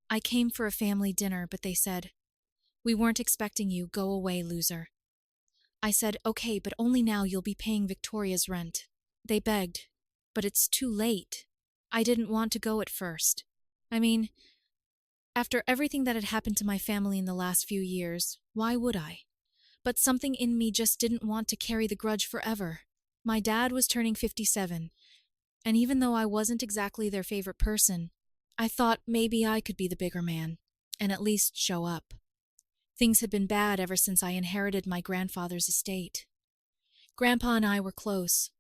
I came for a family dinner, but they said, "We weren't expecting you, go away, loser." I said, "Okay, but only now you'll be paying Victoria's rent." They begged, "But it's too late." I didn't want to go at first. I mean, after everything that had happened to my family in the last few years, why would I? But something in me just didn't want to carry the grudge forever. My dad was turning 57, and even though I wasn't exactly their favorite person, I thought maybe I could be the bigger man, and at least show up. Things had been bad ever since I inherited my grandfather's estate. Grandpa and I were close.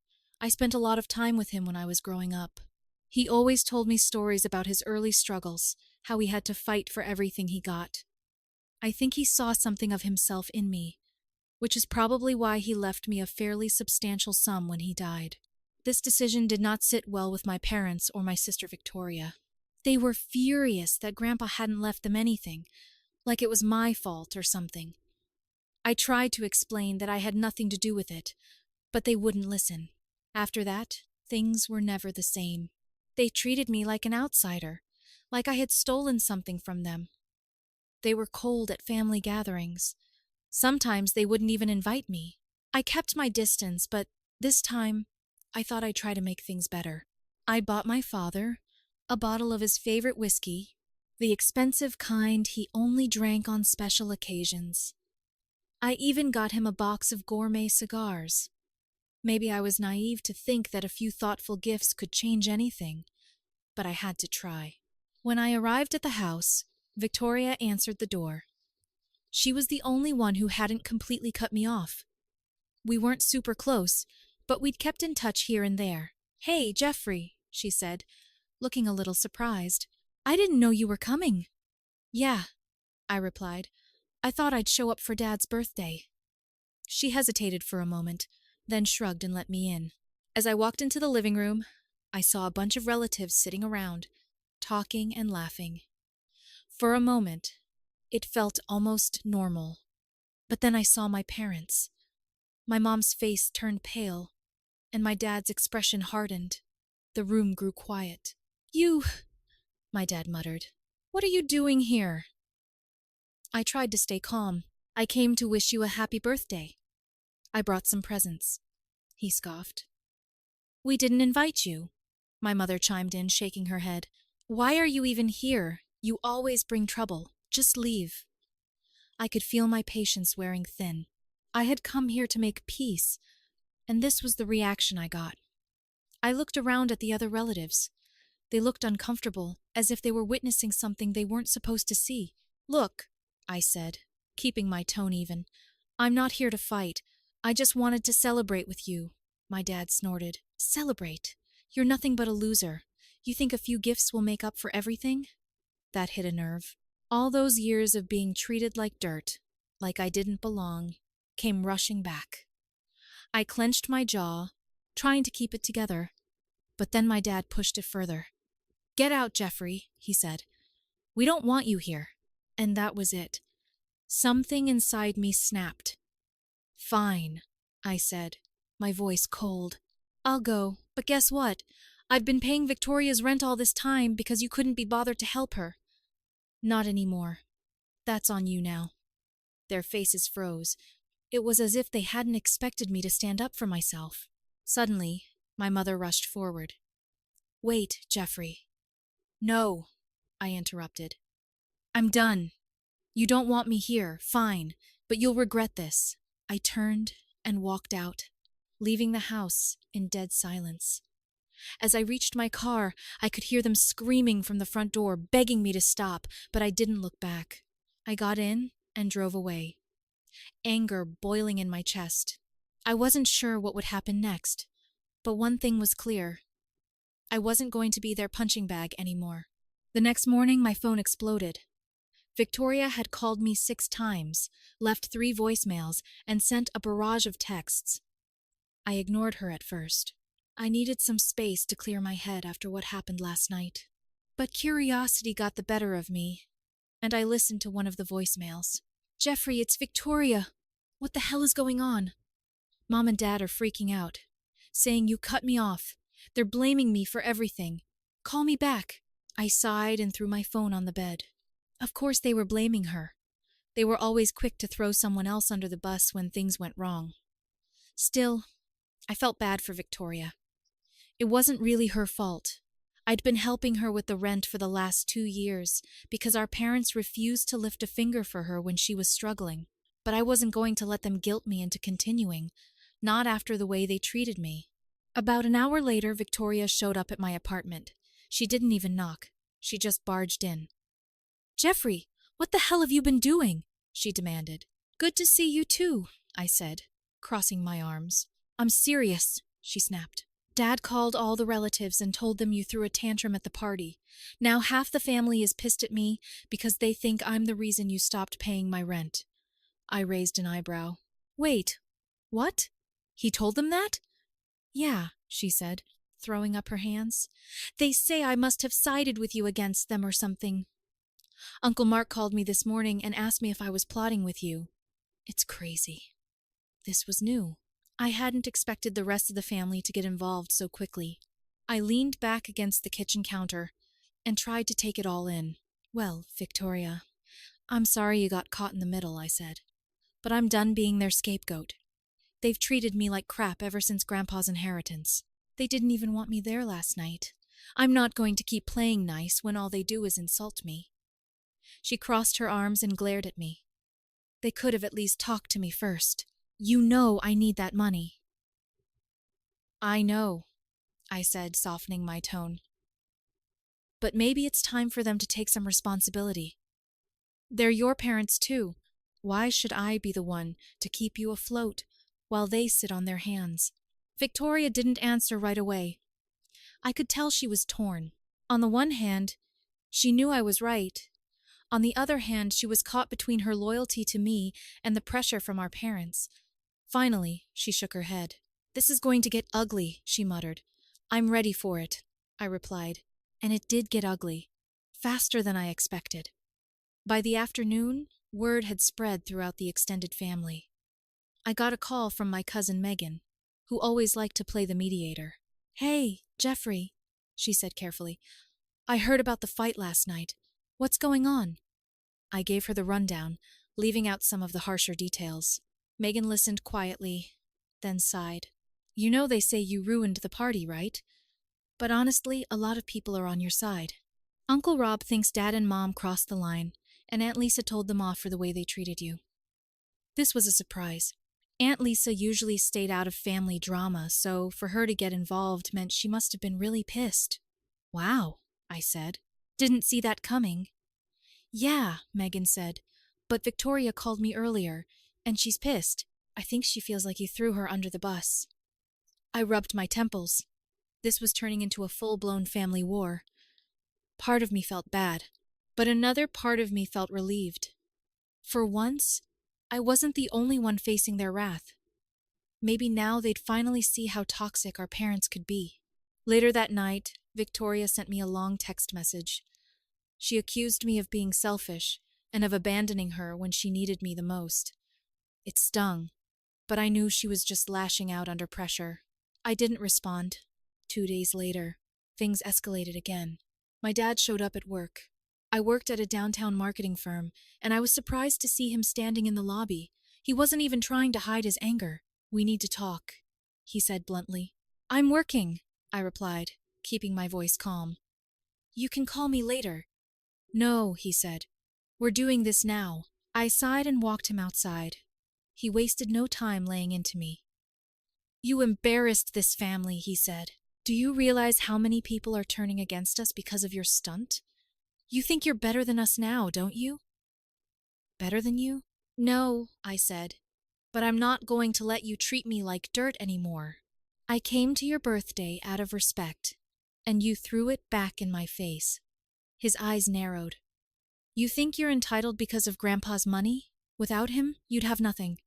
I spent a lot of time with him when I was growing up. He always told me stories about his early struggles, how he had to fight for everything he got. I think he saw something of himself in me, which is probably why he left me a fairly substantial sum when he died. This decision did not sit well with my parents or my sister Victoria. They were furious that Grandpa hadn't left them anything, like it was my fault or something. I tried to explain that I had nothing to do with it, but they wouldn't listen. After that, things were never the same. They treated me like an outsider, like I had stolen something from them. They were cold at family gatherings. Sometimes they wouldn't even invite me. I kept my distance, but this time, I thought I'd try to make things better. I bought my father a bottle of his favorite whiskey, the expensive kind he only drank on special occasions. I even got him a box of gourmet cigars. Maybe I was naive to think that a few thoughtful gifts could change anything, but I had to try. When I arrived at the house, Victoria answered the door. She was the only one who hadn't completely cut me off. We weren't super close, but we'd kept in touch here and there. "Hey, Jeffrey," she said, looking a little surprised. "I didn't know you were coming." "Yeah," I replied. "I thought I'd show up for Dad's birthday." She hesitated for a moment, then shrugged and let me in. As I walked into the living room, I saw a bunch of relatives sitting around, talking and laughing. For a moment, it felt almost normal. But then I saw my parents. My mom's face turned pale, and my dad's expression hardened. The room grew quiet. "You," my dad muttered. "What are you doing here?" I tried to stay calm. "I came to wish you a happy birthday. I brought some presents," he scoffed. "We didn't invite you," my mother chimed in, shaking her head. "Why are you even here? You always bring trouble. Just leave." I could feel my patience wearing thin. I had come here to make peace, and this was the reaction I got. I looked around at the other relatives. They looked uncomfortable, as if they were witnessing something they weren't supposed to see. "Look," I said, keeping my tone even. "I'm not here to fight. I just wanted to celebrate with you." My dad snorted. "Celebrate? You're nothing but a loser. You think a few gifts will make up for everything?" That hit a nerve. All those years of being treated like dirt, like I didn't belong, came rushing back. I clenched my jaw, trying to keep it together, but then my dad pushed it further. "Get out, Jeffrey," he said. "We don't want you here." And that was it. Something inside me snapped. "Fine," I said, my voice cold. "I'll go, but guess what? I've been paying Victoria's rent all this time because you couldn't be bothered to help her." "Not anymore. That's on you now." Their faces froze. It was as if they hadn't expected me to stand up for myself. Suddenly, my mother rushed forward. "Wait, Jeffrey." "No," I interrupted. "I'm done. You don't want me here, fine, but you'll regret this." I turned and walked out, leaving the house in dead silence. As I reached my car, I could hear them screaming from the front door, begging me to stop, but I didn't look back. I got in and drove away, anger boiling in my chest. I wasn't sure what would happen next, but one thing was clear. I wasn't going to be their punching bag anymore. The next morning, my phone exploded. Victoria had called me 6 times, left 3 voicemails, and sent a barrage of texts. I ignored her at first. I needed some space to clear my head after what happened last night. But curiosity got the better of me, and I listened to one of the voicemails. "Jeffrey, it's Victoria. What the hell is going on? Mom and Dad are freaking out, saying you cut me off. They're blaming me for everything. Call me back." I sighed and threw my phone on the bed. Of course they were blaming her. They were always quick to throw someone else under the bus when things went wrong. Still, I felt bad for Victoria. It wasn't really her fault. I'd been helping her with the rent for the last 2 years because our parents refused to lift a finger for her when she was struggling. But I wasn't going to let them guilt me into continuing, not after the way they treated me. About an hour later, Victoria showed up at my apartment. She didn't even knock. She just barged in. "Jeffrey, what the hell have you been doing?" she demanded. "Good to see you too," I said, crossing my arms. "I'm serious," she snapped. "Dad called all the relatives and told them you threw a tantrum at the party. Now half the family is pissed at me because they think I'm the reason you stopped paying my rent." I raised an eyebrow. "Wait, what? He told them that?" "Yeah," she said, throwing up her hands. "They say I must have sided with you against them or something. Uncle Mark called me this morning and asked me if I was plotting with you. It's crazy." This was new. I hadn't expected the rest of the family to get involved so quickly. I leaned back against the kitchen counter and tried to take it all in. "Well, Victoria, I'm sorry you got caught in the middle," I said. "But I'm done being their scapegoat. They've treated me like crap ever since Grandpa's inheritance. They didn't even want me there last night. I'm not going to keep playing nice when all they do is insult me." She crossed her arms and glared at me. "They could have at least talked to me first. You know I need that money." "I know," I said, softening my tone. "But maybe it's time for them to take some responsibility. They're your parents too. Why should I be the one to keep you afloat while they sit on their hands?" Victoria didn't answer right away. I could tell she was torn. On the one hand, she knew I was right. On the other hand, she was caught between her loyalty to me and the pressure from our parents. Finally, she shook her head. "This is going to get ugly," she muttered. "I'm ready for it," I replied. And it did get ugly. Faster than I expected. By the afternoon, word had spread throughout the extended family. I got a call from my cousin Megan, who always liked to play the mediator. "Hey, Jeffrey," she said carefully. "I heard about the fight last night. What's going on?" I gave her the rundown, leaving out some of the harsher details. Megan listened quietly, then sighed. "You know they say you ruined the party, right? But honestly, a lot of people are on your side. Uncle Rob thinks Dad and Mom crossed the line, and Aunt Lisa told them off for the way they treated you." This was a surprise. Aunt Lisa usually stayed out of family drama, so for her to get involved meant she must have been really pissed. "Wow," I said. "Didn't see that coming." "Yeah," Megan said, "but Victoria called me earlier, and she's pissed. I think she feels like you threw her under the bus." I rubbed my temples. This was turning into a full-blown family war. Part of me felt bad, but another part of me felt relieved. For once, I wasn't the only one facing their wrath. Maybe now they'd finally see how toxic our parents could be. Later that night, Victoria sent me a long text message. She accused me of being selfish and of abandoning her when she needed me the most. It stung, but I knew she was just lashing out under pressure. I didn't respond. 2 days later, things escalated again. My dad showed up at work. I worked at a downtown marketing firm, and I was surprised to see him standing in the lobby. He wasn't even trying to hide his anger. "We need to talk," he said bluntly. "I'm working," I replied, keeping my voice calm. "You can call me later." "No," he said. "We're doing this now." I sighed and walked him outside. He wasted no time laying into me. "You embarrassed this family," he said. "Do you realize how many people are turning against us because of your stunt? You think you're better than us now, don't you?" "Better than you?" "No," I said, "but I'm not going to let you treat me like dirt anymore. I came to your birthday out of respect, and you threw it back in my face." His eyes narrowed. "You think you're entitled because of Grandpa's money? Without him, you'd have nothing."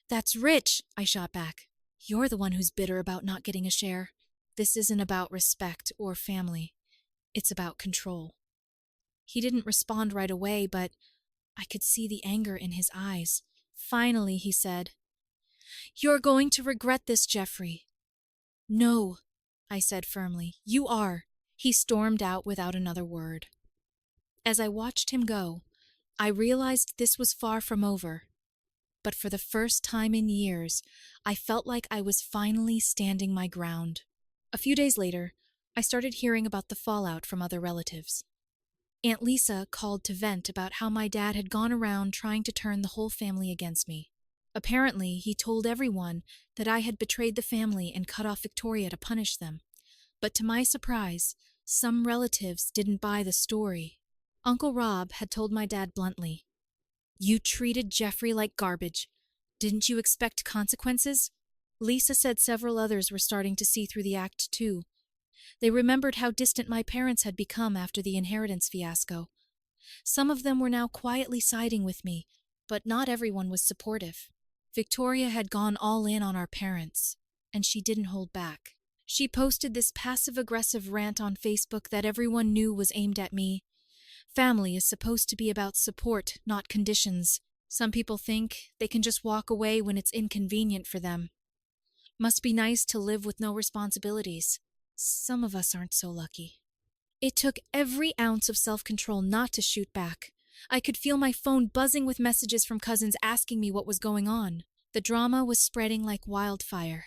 "That's rich," I shot back. "You're the one who's bitter about not getting a share. This isn't about respect or family. It's about control." He didn't respond right away, but I could see the anger in his eyes. Finally, he said, "You're going to regret this, Jeffrey." "No," I said firmly. "You are." He stormed out without another word. As I watched him go, I realized this was far from over. But for the first time in years, I felt like I was finally standing my ground. A few days later, I started hearing about the fallout from other relatives. Aunt Lisa called to vent about how my dad had gone around trying to turn the whole family against me. Apparently, he told everyone that I had betrayed the family and cut off Victoria to punish them. But to my surprise, some relatives didn't buy the story. Uncle Rob had told my dad bluntly, "You treated Jeffrey like garbage. Didn't you expect consequences?" Lisa said several others were starting to see through the act too. They remembered how distant my parents had become after the inheritance fiasco. Some of them were now quietly siding with me, but not everyone was supportive. Victoria had gone all in on our parents, and she didn't hold back. She posted this passive-aggressive rant on Facebook that everyone knew was aimed at me. Family is supposed to be about support, not conditions. Some people think they can just walk away when it's inconvenient for them. Must be nice to live with no responsibilities. Some of us aren't so lucky. It took every ounce of self-control not to shoot back. I could feel my phone buzzing with messages from cousins asking me what was going on. The drama was spreading like wildfire,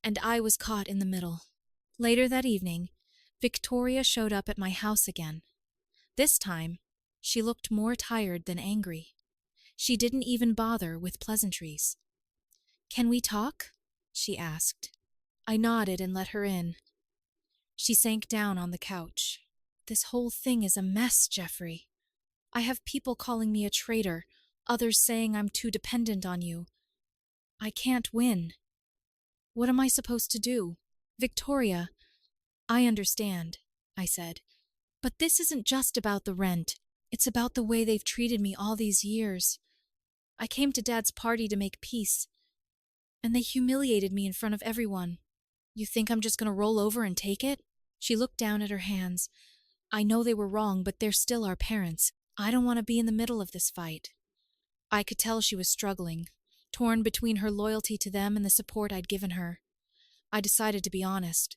and I was caught in the middle. Later that evening, Victoria showed up at my house again. This time, she looked more tired than angry. She didn't even bother with pleasantries. "Can we talk?" she asked. I nodded and let her in. She sank down on the couch. "This whole thing is a mess, Jeffrey. I have people calling me a traitor, others saying I'm too dependent on you. I can't win. What am I supposed to do?" "Victoria, I understand," I said. "But this isn't just about the rent. It's about the way they've treated me all these years. I came to Dad's party to make peace, and they humiliated me in front of everyone. You think I'm just going to roll over and take it?" She looked down at her hands. "I know they were wrong, but they're still our parents. I don't want to be in the middle of this fight." I could tell she was struggling, torn between her loyalty to them and the support I'd given her. I decided to be honest.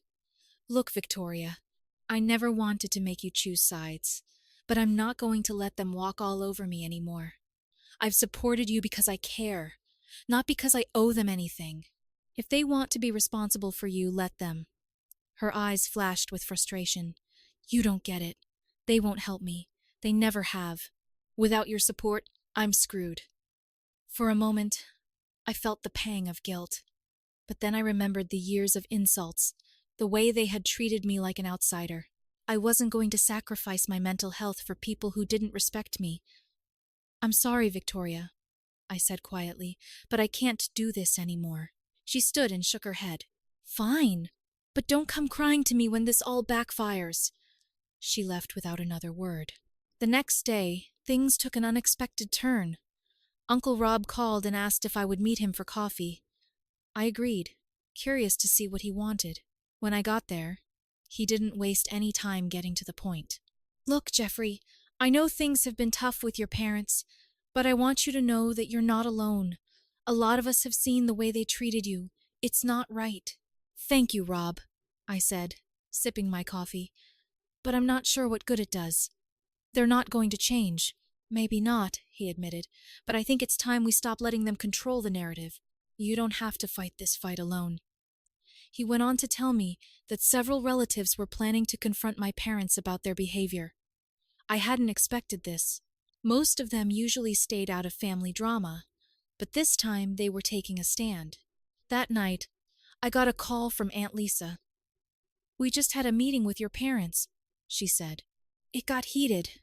"Look, Victoria, I never wanted to make you choose sides, but I'm not going to let them walk all over me anymore. I've supported you because I care, not because I owe them anything. If they want to be responsible for you, let them." Her eyes flashed with frustration. "You don't get it. They won't help me. They never have. Without your support, I'm screwed." For a moment, I felt the pang of guilt. But then I remembered the years of insults, the way they had treated me like an outsider. I wasn't going to sacrifice my mental health for people who didn't respect me. "I'm sorry, Victoria," I said quietly, "but I can't do this anymore." She stood and shook her head. "Fine, but don't come crying to me when this all backfires." She left without another word. The next day, things took an unexpected turn. Uncle Rob called and asked if I would meet him for coffee. I agreed, curious to see what he wanted. When I got there, he didn't waste any time getting to the point. "Look, Jeffrey, I know things have been tough with your parents, but I want you to know that you're not alone. A lot of us have seen the way they treated you. It's not right." "Thank you, Rob," I said, sipping my coffee. "But I'm not sure what good it does. They're not going to change." "Maybe not," he admitted, "but I think it's time we stop letting them control the narrative. You don't have to fight this fight alone." He went on to tell me that several relatives were planning to confront my parents about their behavior. I hadn't expected this. Most of them usually stayed out of family drama, but this time they were taking a stand. That night, I got a call from Aunt Lisa. "We just had a meeting with your parents," she said. "It got heated.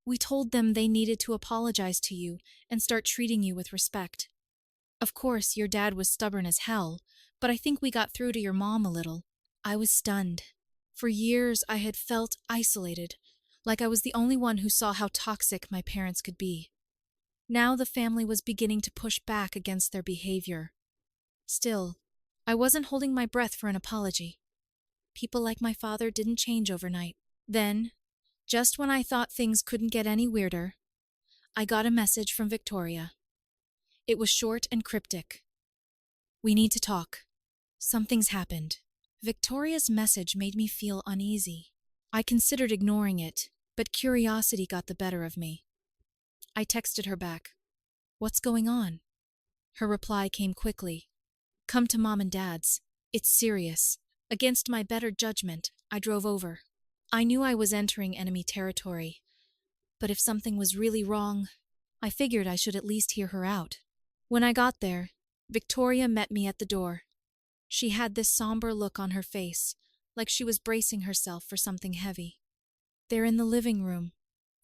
We told them they needed to apologize to you and start treating you with respect. Of course, your dad was stubborn as hell, but I think we got through to your mom a little." I was stunned. For years, I had felt isolated, like I was the only one who saw how toxic my parents could be. Now the family was beginning to push back against their behavior. Still, I wasn't holding my breath for an apology. People like my father didn't change overnight. Then, just when I thought things couldn't get any weirder, I got a message from Victoria. It was short and cryptic. "We need to talk. Something's happened." Victoria's message made me feel uneasy. I considered ignoring it, But curiosity got the better of me. I texted her back, "What's going on?" Her reply came quickly, "Come to Mom and Dad's. It's serious." Against my better judgment, I drove over. I knew I was entering enemy territory, but if something was really wrong, I figured I should at least hear her out. When I got there, Victoria met me at the door. She had this somber look on her face, like she was bracing herself for something heavy. "They're in the living room,"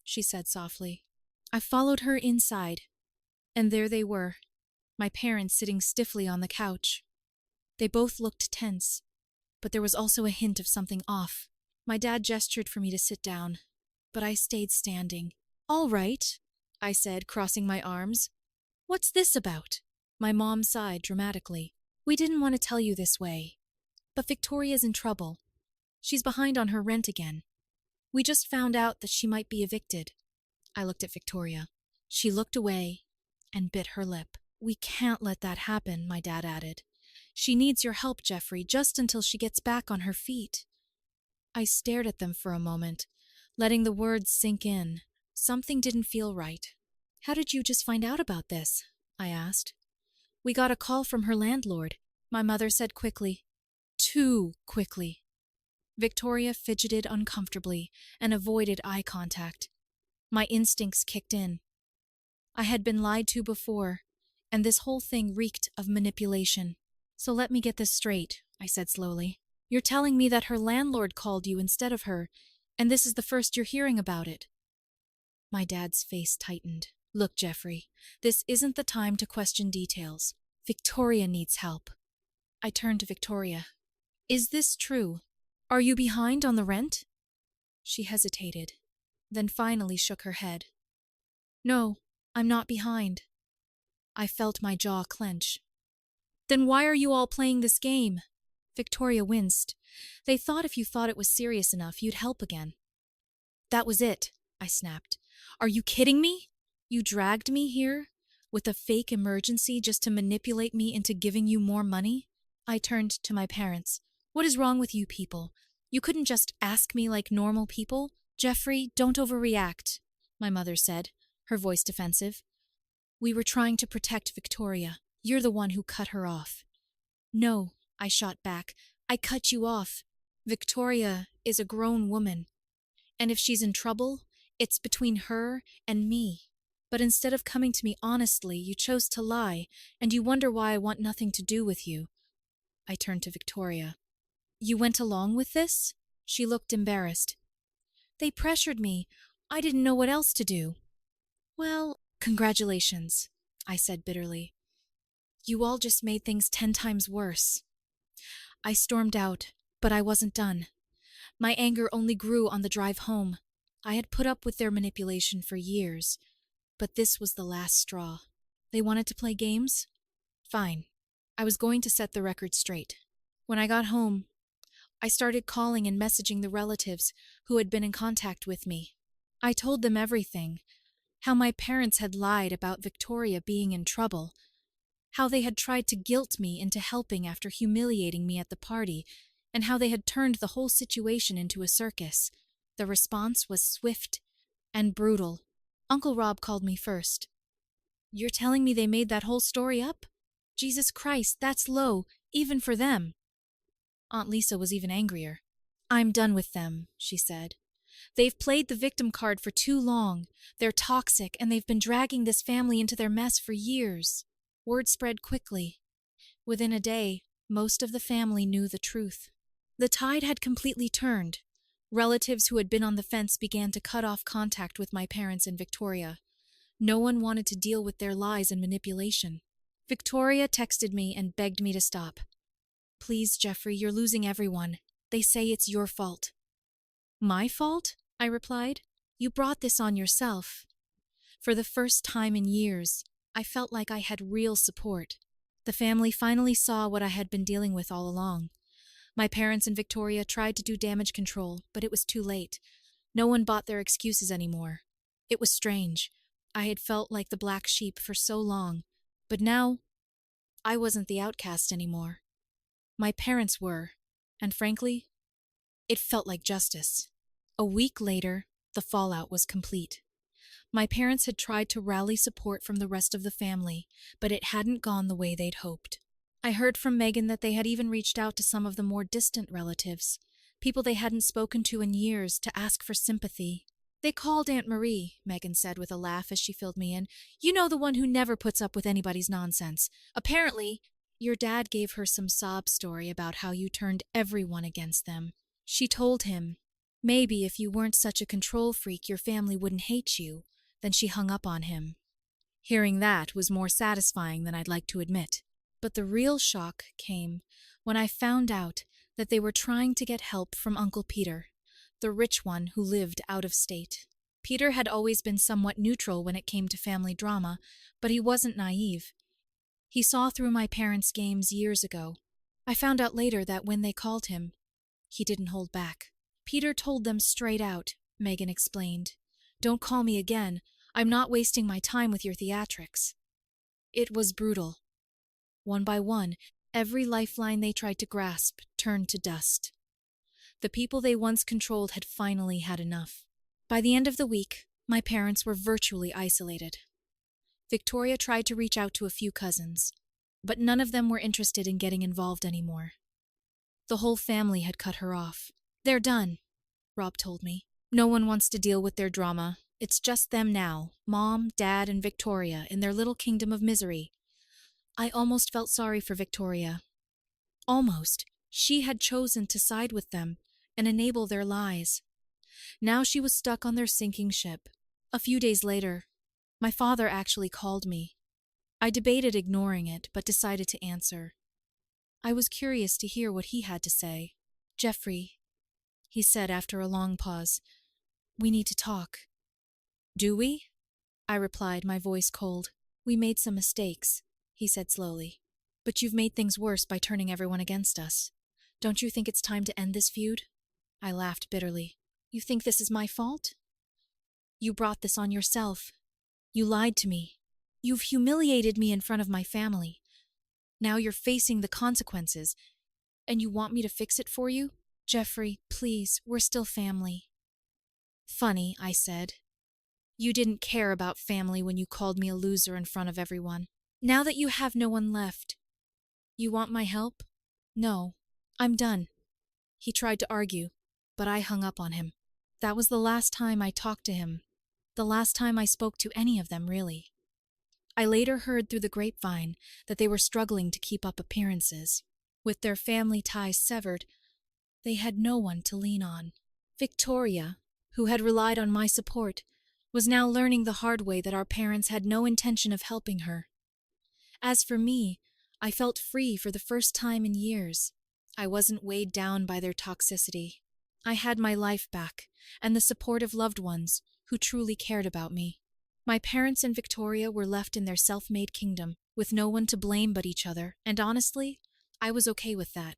she said softly. I followed her inside, and there they were, my parents sitting stiffly on the couch. They both looked tense, but there was also a hint of something off. My dad gestured for me to sit down, but I stayed standing. "All right," I said, crossing my arms. "What's this about?" My mom sighed dramatically. "We didn't want to tell you this way, but Victoria's in trouble. She's behind on her rent again. We just found out that she might be evicted." I looked at Victoria. She looked away and bit her lip. "We can't let that happen," my dad added. "She needs your help, Jeffrey, just until she gets back on her feet." I stared at them for a moment, letting the words sink in. Something didn't feel right. "How did you just find out about this?" I asked. "We got a call from her landlord," my mother said quickly. Too quickly. Victoria fidgeted uncomfortably and avoided eye contact. My instincts kicked in. I had been lied to before, and this whole thing reeked of manipulation. "So let me get this straight," I said slowly. "You're telling me that her landlord called you instead of her, and this is the first you're hearing about it." My dad's face tightened. "Look, Jeffrey, this isn't the time to question details. Victoria needs help." I turned to Victoria. "Is this true? Are you behind on the rent?" She hesitated, then finally shook her head. "No, I'm not behind." I felt my jaw clench. "Then why are you all playing this game?" Victoria winced. "They thought if you thought it was serious enough, you'd help again." "That was it," I snapped. "Are you kidding me? You dragged me here with a fake emergency just to manipulate me into giving you more money?" I turned to my parents. "What is wrong with you people? You couldn't just ask me like normal people?" "Jeffrey, don't overreact," my mother said, her voice defensive. "We were trying to protect Victoria. You're the one who cut her off." "No," I shot back. "I cut you off. Victoria is a grown woman, and if she's in trouble, it's between her and me. But instead of coming to me honestly, you chose to lie, and you wonder why I want nothing to do with you." I turned to Victoria. "You went along with this?" She looked embarrassed. "They pressured me. I didn't know what else to do." "Well, congratulations," I said bitterly. "You all just made things 10 times worse." I stormed out, but I wasn't done. My anger only grew on the drive home. I had put up with their manipulation for years, but this was the last straw. They wanted to play games? Fine. I was going to set the record straight. When I got home, I started calling and messaging the relatives who had been in contact with me. I told them everything. How my parents had lied about Victoria being in trouble. How they had tried to guilt me into helping after humiliating me at the party, and how they had turned the whole situation into a circus. The response was swift and brutal. Uncle Rob called me first. "You're telling me they made that whole story up? Jesus Christ, that's low, even for them." Aunt Lisa was even angrier. "I'm done with them," she said. "They've played the victim card for too long. They're toxic, and they've been dragging this family into their mess for years." Word spread quickly. Within a day, most of the family knew the truth. The tide had completely turned. Relatives who had been on the fence began to cut off contact with my parents and Victoria. No one wanted to deal with their lies and manipulation. Victoria texted me and begged me to stop. "Please, Jeffrey, you're losing everyone. They say it's your fault." "My fault?" I replied. "You brought this on yourself." For the first time in years, I felt like I had real support. The family finally saw what I had been dealing with all along. My parents and Victoria tried to do damage control, but it was too late. No one bought their excuses anymore. It was strange. I had felt like the black sheep for so long, but now I wasn't the outcast anymore. My parents were, and frankly, it felt like justice. A week later, The fallout was complete. My parents had tried to rally support from the rest of the family, but it hadn't gone the way they'd hoped. I heard from Megan that they had even reached out to some of the more distant relatives, people they hadn't spoken to in years, to ask for sympathy. They called Aunt Marie, Megan said with a laugh as she filled me in. You know, the one who never puts up with anybody's nonsense. Apparently, your dad gave her some sob story about how you turned everyone against them. She told him, maybe if you weren't such a control freak, your family wouldn't hate you. Then she hung up on him. Hearing that was more satisfying than I'd like to admit. But the real shock came when I found out that they were trying to get help from Uncle Peter, the rich one who lived out of state. Peter had always been somewhat neutral when it came to family drama, but he wasn't naive. He saw through my parents' games years ago. I found out later that when they called him, he didn't hold back. Peter told them straight out, Megan explained. Don't call me again. I'm not wasting my time with your theatrics. It was brutal. One by one, every lifeline they tried to grasp turned to dust. The people they once controlled had finally had enough. By the end of the week, my parents were virtually isolated. Victoria tried to reach out to a few cousins, but none of them were interested in getting involved anymore. The whole family had cut her off. They're done, Rob told me. No one wants to deal with their drama. It's just them now, Mom, Dad, and Victoria, in their little kingdom of misery. I almost felt sorry for Victoria. Almost. She had chosen to side with them and enable their lies. Now she was stuck on their sinking ship. A few days later, my father actually called me. I debated ignoring it, but decided to answer. I was curious to hear what he had to say. Jeffrey, he said after a long pause, we need to talk. Do we? I replied, my voice cold. We made some mistakes, he said slowly. But you've made things worse by turning everyone against us. Don't you think it's time to end this feud? I laughed bitterly. You think this is my fault? You brought this on yourself. You lied to me. You've humiliated me in front of my family. Now you're facing the consequences, and you want me to fix it for you? Jeffrey, please, we're still family. Funny, I said. You didn't care about family when you called me a loser in front of everyone. Now that you have no one left, you want my help? No, I'm done. He tried to argue, but I hung up on him. That was the last time I talked to him. The last time I spoke to any of them, really. I later heard through the grapevine that they were struggling to keep up appearances. With their family ties severed, they had no one to lean on. Victoria, who had relied on my support, was now learning the hard way that our parents had no intention of helping her. As for me, I felt free for the first time in years. I wasn't weighed down by their toxicity. I had my life back, and the support of loved ones who truly cared about me. My parents and Victoria were left in their self-made kingdom, with no one to blame but each other, and honestly, I was okay with that.